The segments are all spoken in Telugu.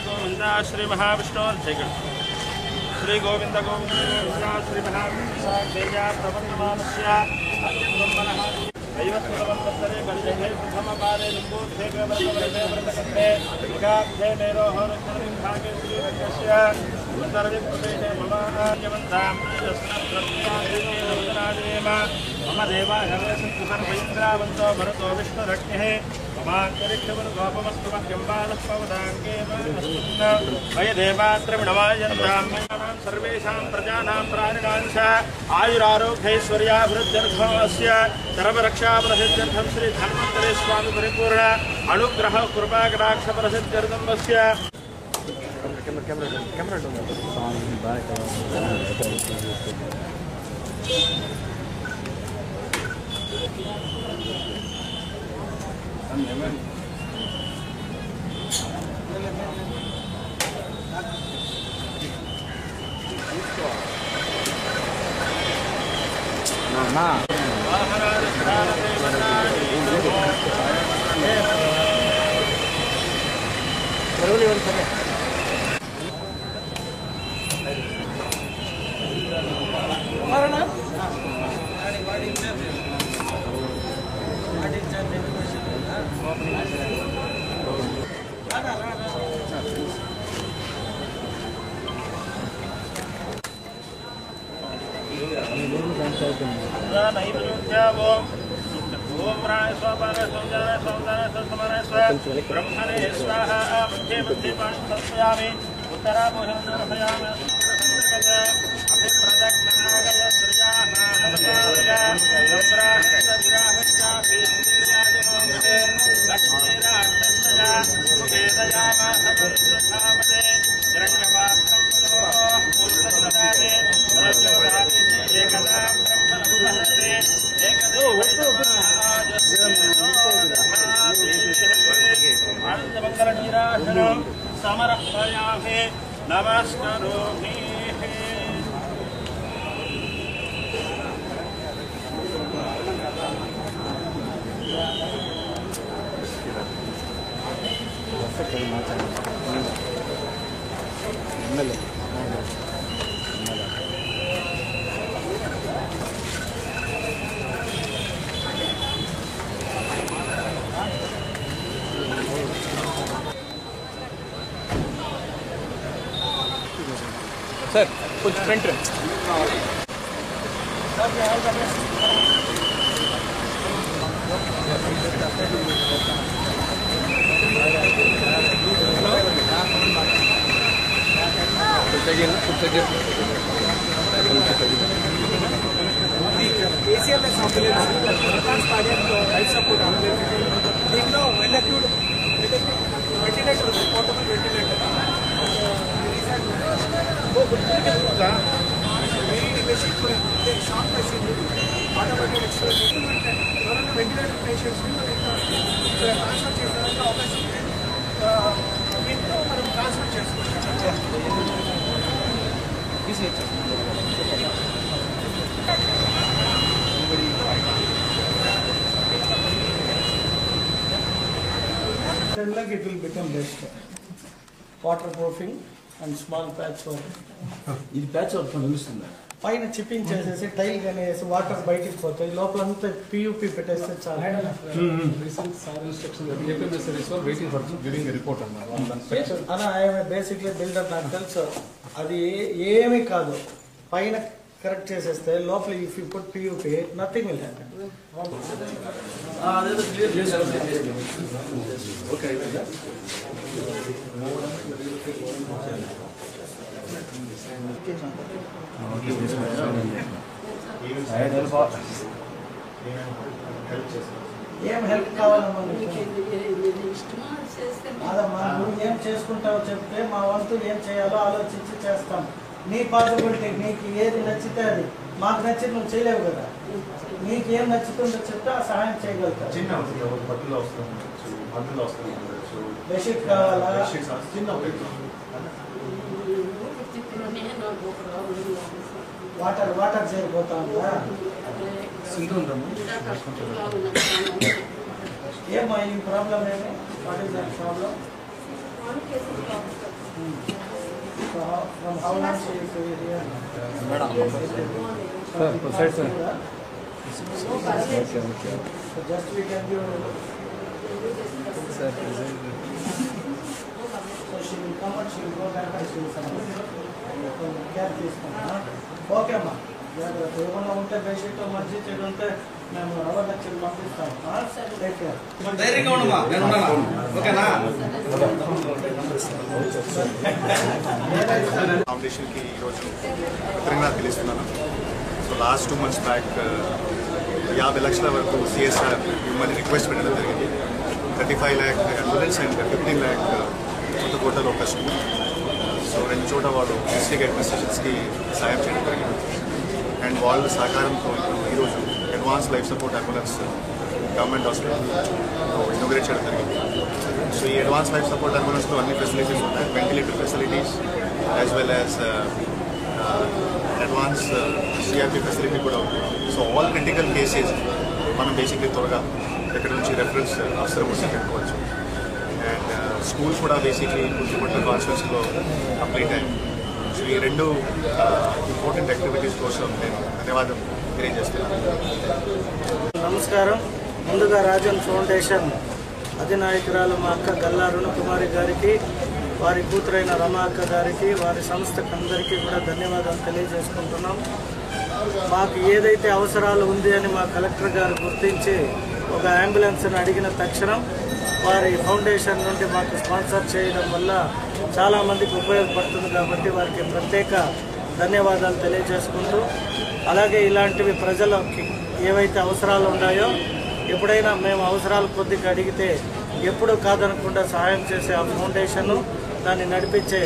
गोविंद श्री महाविष्णु श्री गोविंद गोविंद श्री महाविष्णु दैवस्वतंत्रे गणेशे प्रथमपादे लिंगोत्थेके व्रतवर्षे व्रतकण्ठे एकाब्धे मेरोहरक्षणविभागे श्रीरङ्गस्य उत्तरदिक्प्रदेशे ममायवन्तां यस्नप्रत्यादेव मम देवाय सर्वैन्द्रावन्तो भरतो विष्णुरग्निः ममान्तरिक्षवर्गोपमस्तु मह्यं बालस्पवदाङ्गे वयदेवात्रमिणवायन्तां मयानां सर्वेषां प्रजानां प्राणिनां च आयुरारोग्यैश्वर्याभिवृद्ध्यर्थमस्य सर्वरक्षाप्रसिद्ध्यर्थं श्री धन्वन्तरि स्वामी परिपूर्ण अनुग्रह कृपाकटाक्षप्रसिद्ध्यर्थं वस्य ब्रह्मणे स्वाहा मध्ये मध्ये पाणि समर्पयामि उत्तराभूषणं समर्पयामि अभिप्रदक्षिणागय समर्पयामि नमस्करोमि सर कुछ front It will become best. Waterproofing and small patchwork. ఇది ప్యాచ్ వర్క్ నిలుస్తుంది పైన చిప్పింగ్ చేసేసి టైల్ గాని వేసి వాటర్ బయటికి పోతాయి లోపల అంతా పియూపీ పెట్టేస్తే చాలు అలా ఐఎమ్ బేసిక్లీ బిల్డర్ నాకు తెలుసు అది ఏమీ కాదు పైన కరెక్ట్ చేసేస్తే లోపల if you put PUP nothing will happen అదేదో క్లియర్ చేశారు ఓకే ఏం హెల్ప్ కావాలమ్మా అదమ్మా నువ్వు ఏం చేసుకుంటావో చెప్తే మా వంతు ఏం చేయాలో ఆలోచించి చేస్తాం నీ పాసిబిలిటీ నీకు ఏది నచ్చితే అది మాకు నచ్చి నువ్వు చేయలేవు కదా నీకు ఏం నచ్చుతుందో చెప్తే ఆ సహాయం చేయగలుగుతావు బెడ్షీట్ కావాలా వాటర్ చేరిపోతా ఉందా ఏమో ఈ ప్రాబ్లం ఏమి? What is that problem? From how long she is here? Madam, side sir. Okay. So just we can give Sir, so she will come and she will go back and she will submit. Care తీసుకుంటాం. ఓకే అమ్మా, జాగ్రత్త. ఏమన్నా ఉంటే బెడ్షీట్ మంచి చెడు ఉంటే మేము రవ్వ చెడు పంపిస్తాం. Take care. ధైర్యంగా ఉండమ్మా, నేను ఉన్నాను. ఓకేనా? ఫౌండేషన్కి ఈరోజు కృతజ్ఞత తెలుస్తున్నాను. సో లాస్ట్ 2 months బ్యాక్ 50 లక్షల వరకు సిఎస్ఆర్ మిమ్మల్ని రిక్వెస్ట్ పెట్టడం జరిగింది. 35 lakh అంబులెన్స్ అండ్ 15 lakh కొత్త కోటలో ఒక స్కూల్. సో 2 చోట వాళ్ళు డిస్ట్రిక్ట్ అడ్మినిస్ట్రేషన్స్కి సాయం చేయడం జరిగింది. అండ్ వాళ్ళ సహకారంతో ఇప్పుడు ఈరోజు advance life support ambulance government hospital inaugurate చేయడం జరిగింది. సో ఈ అడ్వాన్స్ లైఫ్ సపోర్ట్ అంబులెన్స్లో అన్ని ఫెసిలిటీస్ ఉంటాయి. Ventilator facilities as well as advance CRP facility కూడా ఉంది. సో ఆల్ క్రిటికల్ కేసెస్ మనం బేసిక్లీ త్వరగా ఎక్కడి నుంచి రెఫరెన్స్ అవసరం వస్తే పెట్టుకోవచ్చు. అండ్ స్కూల్స్ కూడా బేసిక్లీ గుర్తుపట్ట కాన్స్టిట్యూన్సీలో కంప్లీట్ అయ్యాయి. సో ఈ 2 ఇంపార్టెంట్ యాక్టివిటీస్ కోసం నేను ధన్యవాదం తెలియజేస్తున్నాను. నమస్కారం. ముందుగా రాజన్ ఫౌండేషన్ అధినాయకురాలు మా అక్క గల్లా రుణకుమారి గారికి, వారి కూతురైన రమా అక్క గారికి, వారి సంస్థకు అందరికీ కూడా ధన్యవాదాలు తెలియజేసుకుంటున్నాం. మాకు ఏదైతే అవసరాలు ఉంది అని మా కలెక్టర్ గారు గుర్తించి ఒక అంబులెన్స్ని అడిగిన తక్షణం వారి ఫౌండేషన్ నుండి మాకు స్పాన్సర్ చేయడం వల్ల చాలామందికి ఉపయోగపడుతుంది. కాబట్టి వారికి ప్రత్యేక ధన్యవాదాలు తెలియజేసుకుంటూ, అలాగే ఇలాంటివి ప్రజలకి ఏవైతే అవసరాలు ఉన్నాయో ఎప్పుడైనా మేము అవసరాలు కొద్దిగా అడిగితే ఎప్పుడూ కాదనకుండా సహాయం చేసే ఆ ఫౌండేషన్ను, దాన్ని నడిపించే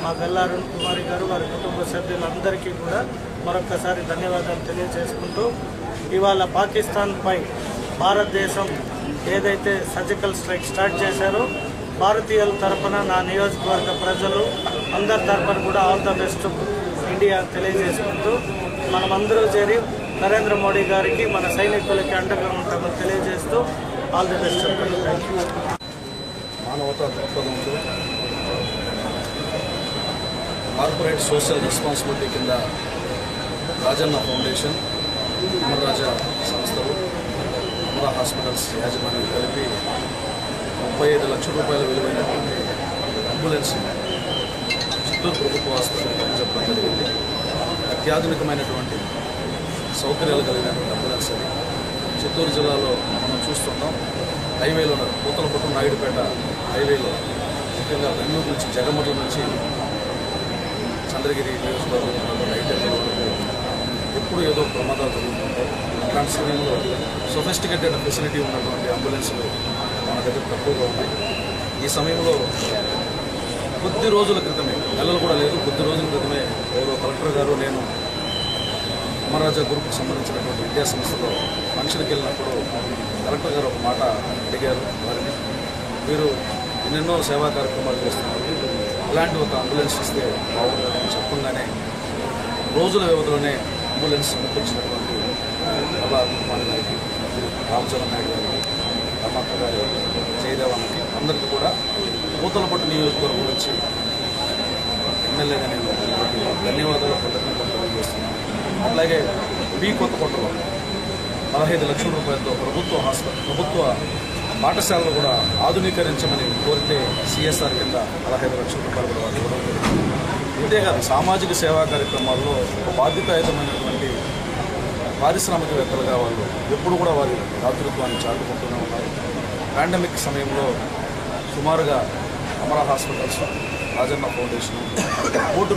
మా గల్లా రుణకుమారి గారు, వారి కుటుంబ సభ్యులందరికీ కూడా మరొక్కసారి ధన్యవాదాలు తెలియజేసుకుంటూ, ఇవాళ పాకిస్తాన్పై భారతదేశం ఏదైతే సర్జికల్ స్ట్రైక్ స్టార్ట్ చేశారో భారతీయుల తరఫున నా నియోజకవర్గ ప్రజలు అందరి తరఫున కూడా ఆల్ ద బెస్ట్ ఇండియా తెలియజేసుకుంటూ, మనమందరూ చేరి నరేంద్ర మోడీ గారికి, మన సైనికులకి అండగా ఉంటామని తెలియజేస్తూ ఆల్ ది బెస్ట్ చెప్పండి. Thank you. మానవతా దృక్పథంతో కార్పొరేట్ సోషల్ రెస్పాన్సిబిలిటీ కింద రాజన్న ఫౌండేషన్, అమర్రాజా సంస్థలు, అమరా హాస్పిటల్స్ యాజమాన్యం కలిపి 35 లక్షల రూపాయల విలువైనటువంటి అంబులెన్స్ చిత్తూరు ప్రభుత్వ ఆసుపత్రికి చెప్పడం జరిగింది. అత్యాధునికమైనటువంటి సౌకర్యాలు కలిగినటువంటి అంబులెన్స్ అది. చిత్తూరు జిల్లాలో మనం చూస్తున్నాం, హైవేలో పూతలపట్టు నాయుడుపేట హైవేలో, ముఖ్యంగా బెంగళూరు నుంచి జగమర్ల నుంచి చంద్రగిరి నియోజకవర్గంలో నైట్ ఎప్పుడు ఏదో ప్రమాదాలు జరుగుతుంటాయి. అట్లాంటి సమయంలో సొఫిస్టికేటెడ్ ఫెసిలిటీ ఉన్నటువంటి అంబులెన్స్లు మన దగ్గర తక్కువగా ఉన్నాయి. ఈ సమయంలో కొద్ది రోజుల క్రితమే, నెలలు కూడా లేదు, కొద్ది రోజుల క్రితమే ఎవరో కలెక్టర్ గారు, నేను అమర్రాజా గ్రూప్కి సంబంధించినటువంటి విద్యా సంస్థలో ఫంక్షన్కి వెళ్ళినప్పుడు కలెక్టర్ గారు ఒక మాట అడిగారు వారిని, మీరు ఎన్నెన్నో సేవా కార్యక్రమాలు చేస్తున్నారు, ఇలాంటి ఒక అంబులెన్స్ ఇస్తే బాగుంటుందని చెప్పంగానే రోజుల వ్యవధిలోనే అంబులెన్స్ పంపించినటువంటి అలా కుమారి గారికి, రామచంద్ర నాయుడు గారికి, రమక్క గారి, జయదేవానికి అందరికీ కూడా పూతలపట్టు నియోజకవర్గం నుంచి ఎమ్మెల్యేగా నేను ధన్యవాదాలు కృతజ్ఞతలు తెలియజేస్తున్నాను. అలాగే బి కొత్తకోటలో 15 లక్షల రూపాయలతో ప్రభుత్వ పాఠశాలలు కూడా ఆధునీకరించమని కోరితే సిఎస్ఆర్ కింద 15 లక్షల రూపాయలు కూడా వాళ్ళు ఇవ్వడం జరిగింది. ఇంతేకాదు సామాజిక సేవా కార్యక్రమాల్లో బాధ్యతాయుతమైనటువంటి పారిశ్రామికవేత్తలుగా వాళ్ళు ఎప్పుడు కూడా వారి దాతృత్వాన్ని చాటుకుంటూనే ఉన్నారు. పాండమిక్ సమయంలో సుమారుగా అమరా హాస్పిటల్స్, రాజన్న ఫౌండేషన్ ₹1 కోటి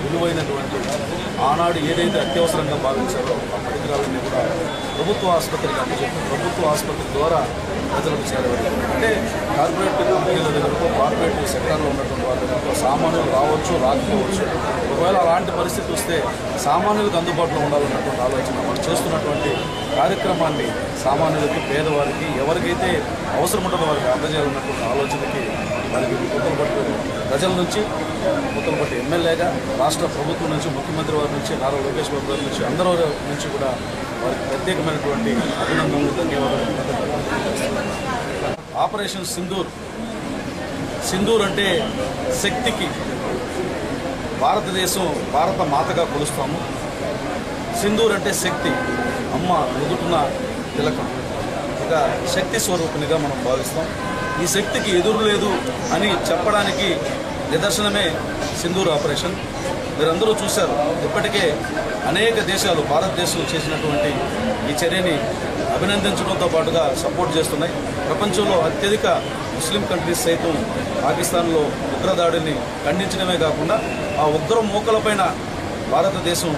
విలువైనటువంటి ఆనాడు ఏదైతే అత్యవసరంగా భావించారో ఆ పరికరాలన్నీ కూడా ప్రభుత్వ ఆసుపత్రికి అందజేసి ప్రభుత్వ ఆసుపత్రి ద్వారా ప్రజలకు చేరవేయాలి. అంటే కార్పొరేట్ కంపెనీల దగ్గరకు, కార్పొరేట్ సెక్టార్లో ఉన్నటువంటి వాళ్ళ దగ్గరకు సామాన్యులు రావచ్చు, రాకపోవచ్చు. ఒకవేళ అలాంటి పరిస్థితి వస్తే సామాన్యులకు అందుబాటులో ఉండాలన్నటువంటి ఆలోచన, మనం చేస్తున్నటువంటి కార్యక్రమాన్ని సామాన్యులకి, పేదవారికి, ఎవరికైతే అవసరం ఉంటుందో వారికి అందజేయాలన్నటువంటి ఆలోచనకి మనకి పూతలపట్టు ప్రజల నుంచి, పూతలపట్టు ఎమ్మెల్యేగా, రాష్ట్ర ప్రభుత్వం నుంచి, ముఖ్యమంత్రి వారి నుంచి, నారా లోకేష్ బాబు గారి నుంచి, అందరూ నుంచి కూడా వారికి ప్రత్యేకమైనటువంటి అభినందనలు, ధన్యవాదాలు. ఆపరేషన్ సింధూర్. సింధూర్ అంటే శక్తికి భారతదేశం భారత మాతగా కొలుస్తాము. సింధూర్ అంటే శక్తి, అమ్మ నుదుటిన తిలకం, ఇక శక్తి స్వరూపిణిగా మనం భావిస్తాం. ఈ శక్తికి ఎదురు లేదు అని చెప్పడానికి నిదర్శనమే సింధూర్ ఆపరేషన్. మీరందరూ చూశారు, ఇప్పటికే అనేక దేశాలు భారతదేశం చేసినటువంటి ఈ చర్యని అభినందించడంతో పాటుగా సపోర్ట్ చేస్తున్నాయి. ప్రపంచంలో అత్యధిక ముస్లిం కంట్రీస్ సైతం పాకిస్తాన్లో ఉగ్రదాడిని ఖండించడమే కాకుండా ఆ ఉగ్ర మూకలపైన భారతదేశం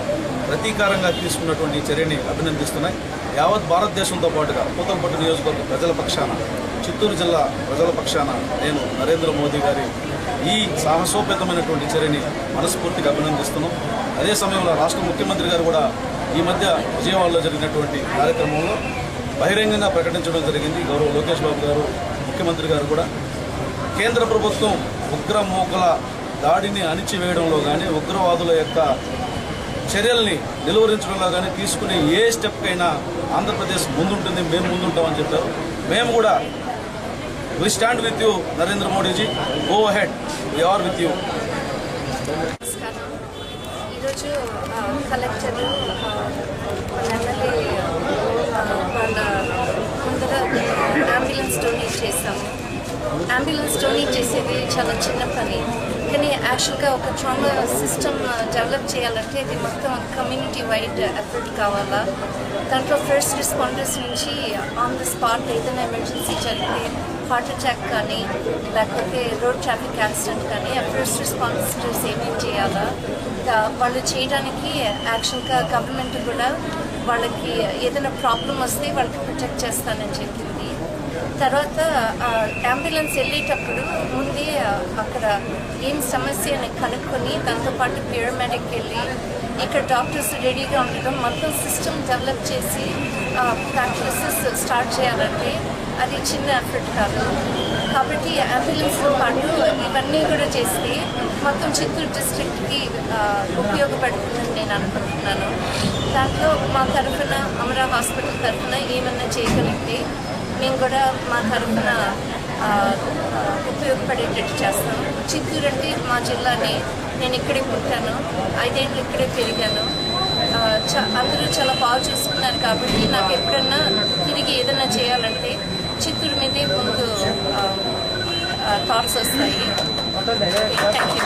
ప్రతీకారంగా తీసుకున్నటువంటి ఈ చర్యని అభినందిస్తున్నాయి. యావత్ భారతదేశంతో పాటుగా పూతలపట్టు నియోజకవర్గ ప్రజల పక్షాన, చిత్తూరు జిల్లా ప్రజల పక్షాన నేను నరేంద్ర మోదీ గారి ఈ సాహసోపేతమైనటువంటి చర్యని మనస్ఫూర్తిగా అభినందిస్తున్నాం. అదే సమయంలో రాష్ట్ర ముఖ్యమంత్రి గారు కూడా ఈ మధ్య విజయవాడలో జరిగినటువంటి కార్యక్రమంలో బహిరంగంగా ప్రకటించడం జరిగింది. గౌరవ లోకేష్ బాబు గారు, ముఖ్యమంత్రి గారు కూడా కేంద్ర ప్రభుత్వం ఉగ్ర మూకల దాడిని అణిచివేయడంలో కానీ, ఉగ్రవాదుల యొక్క చర్యల్ని నిలువరించడంలో కానీ తీసుకునే ఏ స్టెప్కైనా ఆంధ్రప్రదేశ్ ముందుంటుంది, మేము ముందుంటామని చెప్పారు. మేము కూడా we stand with you Narendra Modiji, go ahead, we are with you. ఈరోజు కలెక్టర్ ఎమ్మెల్యే వాళ్ళ ముందర అంబులెన్స్ డొనేట్ చేశాము. అంబులెన్స్ డొనేట్ చేసేది చాలా చిన్న పని, కానీ యాక్చువల్గా ఒక ట్రామా సిస్టమ్ డెవలప్ చేయాలంటే ఇది మొత్తం కమ్యూనిటీ వైడ్ ఎఫర్ట్ కావాలా. దాంట్లో ఫస్ట్ రెస్పాండర్స్ నుంచి ఆన్ ద స్పాట్ ఏదైనా ఎమర్జెన్సీ జరిగితే, హార్ట్ అటాక్ కానీ లేకపోతే రోడ్ ట్రాఫిక్ యాక్సిడెంట్ కానీ ఆ ఫస్ట్ రెస్పాన్సర్స్ ఏమేమి చేయాలా వాళ్ళు చేయడానికి యాక్చువల్గా గవర్నమెంట్ కూడా వాళ్ళకి ఏదైనా ప్రాబ్లం వస్తే వాళ్ళకి ప్రొటెక్ట్ చేస్తానని చెప్పింది. తర్వాత అంబులెన్స్ వెళ్ళేటప్పుడు ముందే అక్కడ ఏం సమస్య అని కనుక్కొని దాంతోపాటు పారామెడిక్ వెళ్ళి ఇక్కడ డాక్టర్స్ రెడీగా ఉండడం, మొత్తం సిస్టమ్ డెవలప్ చేసి ప్రాక్టీసెస్ స్టార్ట్ చేయాలంటే అది చిన్న ఎఫర్ట్ కాదు. కాబట్టి అంబులెన్స్తో పాటు ఇవన్నీ కూడా చేస్తే మొత్తం చిత్తూరు డిస్ట్రిక్ట్కి ఉపయోగపడుతుందని నేను అనుకుంటున్నాను. దాంట్లో మా తరఫున అమరా హాస్పిటల్ తరఫున ఏమన్నా చేయగలిగితే మేము కూడా మా తరఫున ఉపయోగపడేటట్టు చేస్తాం. చిత్తూరు అంటే మా జిల్లానే, నేను ఇక్కడే పుట్టాను, 5 ఏళ్ళు ఇక్కడే పెరిగాను. అందరూ చాలా బాగా చూసుకున్నారు కాబట్టి నాకు ఎప్పుడన్నా తిరిగి ఏదైనా చేయాలంటే చిత్తూరు మీదే ముందు థాట్స్ వస్తాయి. Thank you.